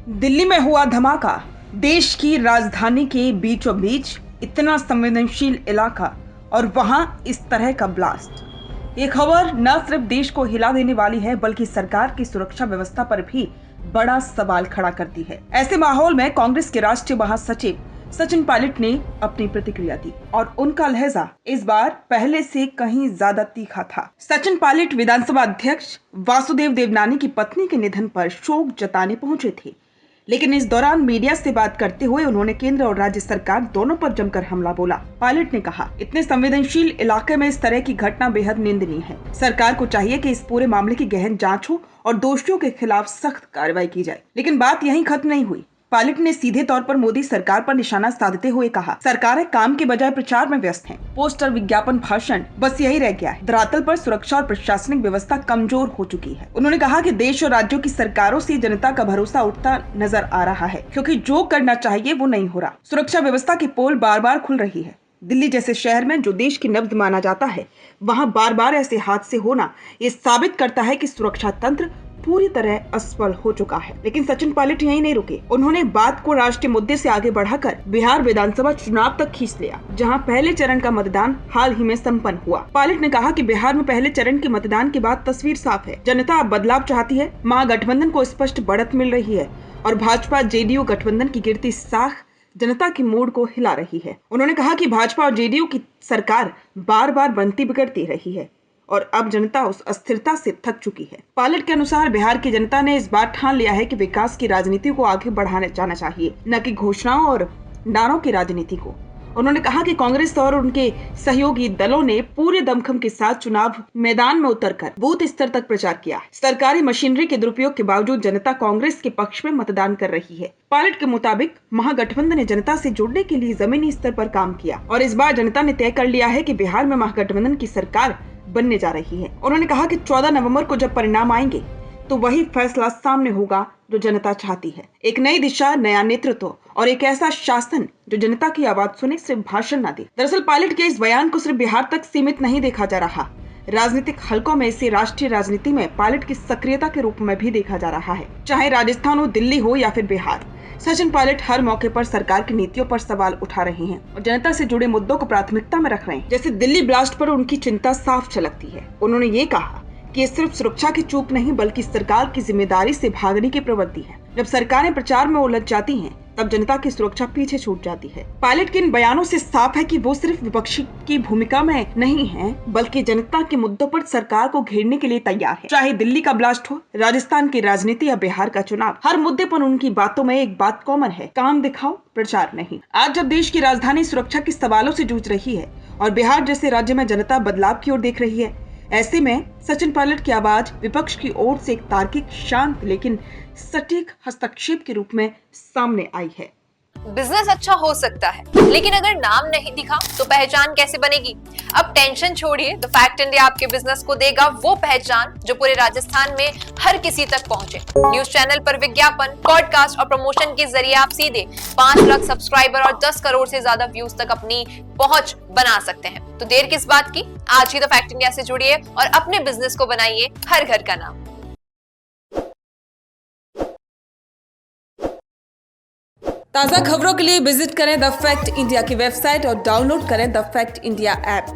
दिल्ली में हुआ धमाका। देश की राजधानी के बीचों बीच इतना संवेदनशील इलाका और वहां इस तरह का ब्लास्ट। ये खबर न सिर्फ देश को हिला देने वाली है बल्कि सरकार की सुरक्षा व्यवस्था पर भी बड़ा सवाल खड़ा करती है। ऐसे माहौल में कांग्रेस के राष्ट्रीय महासचिव सचिन पायलट ने अपनी प्रतिक्रिया दी और उनका लहजा इस बार पहले से कहीं ज्यादा तीखा था। सचिन पायलट विधानसभा अध्यक्ष वासुदेव देवनानी की पत्नी के निधन पर शोक जताने पहुंचे थे, लेकिन इस दौरान मीडिया से बात करते हुए उन्होंने केंद्र और राज्य सरकार दोनों पर जमकर हमला बोला। पायलट ने कहा, इतने संवेदनशील इलाके में इस तरह की घटना बेहद निंदनीय है। सरकार को चाहिए कि इस पूरे मामले की गहन जांच हो और दोषियों के खिलाफ सख्त कार्रवाई की जाए। लेकिन बात यहीं खत्म नहीं हुई। पायलट ने सीधे तौर पर मोदी सरकार पर निशाना साधते हुए कहा, सरकार काम के बजाय प्रचार में व्यस्त है। पोस्टर, विज्ञापन, भाषण, बस यही रह गया है। धरातल पर सुरक्षा और प्रशासनिक व्यवस्था कमजोर हो चुकी है। उन्होंने कहा कि देश और राज्यों की सरकारों से जनता का भरोसा उठता नजर आ रहा है, क्योंकि जो करना चाहिए वो नहीं हो रहा। सुरक्षा व्यवस्था की पोल बार बार खुल रही है। दिल्ली जैसे शहर में जो देश की नब्ज माना जाता है, वहाँ बार बार ऐसे हादसे होना ये साबित करता है कि सुरक्षा तंत्र पूरी तरह असफल हो चुका है। लेकिन सचिन पायलट यहीं नहीं रुके। उन्होंने बात को राष्ट्रीय मुद्दे से आगे बढ़ाकर बिहार विधानसभा चुनाव तक खींच लिया, जहां पहले चरण का मतदान हाल ही में संपन्न हुआ। पायलट ने कहा कि बिहार में पहले चरण के मतदान के बाद तस्वीर साफ है। जनता अब बदलाव चाहती है। महागठबंधन को स्पष्ट बढ़त मिल रही है और भाजपा जेडीयू गठबंधन की गिरती साख जनता के मूड को हिला रही है। उन्होंने कहा कि भाजपा और जेडीयू की सरकार बार बार बनती बिगड़ती रही है और अब जनता उस अस्थिरता से थक चुकी है। पायलट के अनुसार बिहार की जनता ने इस बार ठान लिया है कि विकास की राजनीति को आगे बढ़ाने जाना चाहिए, न कि घोषणाओं और नारों की राजनीति को। उन्होंने कहा कि कांग्रेस और उनके सहयोगी दलों ने पूरे दमखम के साथ चुनाव मैदान में उतरकर बूथ स्तर तक प्रचार किया। सरकारी मशीनरी के दुरुपयोग के बावजूद जनता कांग्रेस के पक्ष में मतदान कर रही है। पायलट के मुताबिक महागठबंधन ने जनता से जुड़ने के लिए जमीनी स्तर पर काम किया और इस बार जनता ने तय कर लिया है कि बिहार में महागठबंधन की सरकार बनने जा रही है। उन्होंने कहा कि 14 नवंबर को जब परिणाम आएंगे तो वही फैसला सामने होगा जो जनता चाहती है। एक नई दिशा, नया नेतृत्व और एक ऐसा शासन जो जनता की आवाज सुने, सिर्फ भाषण न दे। दरअसल पायलट के इस बयान को सिर्फ बिहार तक सीमित नहीं देखा जा रहा। राजनीतिक हलकों में इसे राष्ट्रीय राजनीति में पायलट की सक्रियता के रूप में भी देखा जा रहा है। चाहे राजस्थान हो, दिल्ली हो या फिर बिहार, सचिन पायलट हर मौके पर सरकार की नीतियों पर सवाल उठा रहे हैं और जनता से जुड़े मुद्दों को प्राथमिकता में रख रहे हैं। जैसे दिल्ली ब्लास्ट पर उनकी चिंता साफ झलकती है। उन्होंने ये कहा कि ये सिर्फ सुरक्षा की चूक नहीं बल्कि सरकार की जिम्मेदारी से भागने की प्रवृत्ति है। जब सरकारें प्रचार में उलझ जाती हैं, तब जनता की सुरक्षा पीछे छूट जाती है। पायलट के इन बयानों से साफ है कि वो सिर्फ विपक्षी की भूमिका में नहीं है, बल्कि जनता के मुद्दों पर सरकार को घेरने के लिए तैयार है। चाहे दिल्ली का ब्लास्ट हो, राजस्थान की राजनीति या बिहार का चुनाव, हर मुद्दे पर उनकी बातों में एक बात कॉमन है, काम दिखाओ, प्रचार नहीं। आज जब देश की राजधानी सुरक्षा के सवालों से जूझ रही है और बिहार जैसे राज्य में जनता बदलाव की ओर देख रही है, ऐसे में सचिन पायलट की आवाज विपक्ष की ओर से एक तार्किक, शांत लेकिन सटीक हस्तक्षेप के रूप में सामने आई है। बिजनेस अच्छा हो सकता है, लेकिन अगर नाम नहीं दिखा तो पहचान कैसे बनेगी? अब टेंशन छोड़िए, द फैक्ट इंडिया आपके बिजनेस को देगा वो पहचान जो पूरे राजस्थान में हर किसी तक पहुंचे। न्यूज चैनल पर विज्ञापन, पॉडकास्ट और प्रमोशन के जरिए आप सीधे 5 लाख सब्सक्राइबर और 10 करोड़ से ज्यादा व्यूज तक अपनी पहुंच बना सकते हैं। तो देर किस बात की, आज ही द फैक्ट इंडिया से जुड़िए और अपने बिजनेस को बनाइए हर घर का नाम। ताज़ा खबरों के लिए विजिट करें द फैक्ट इंडिया की वेबसाइट और डाउनलोड करें द फैक्ट इंडिया ऐप।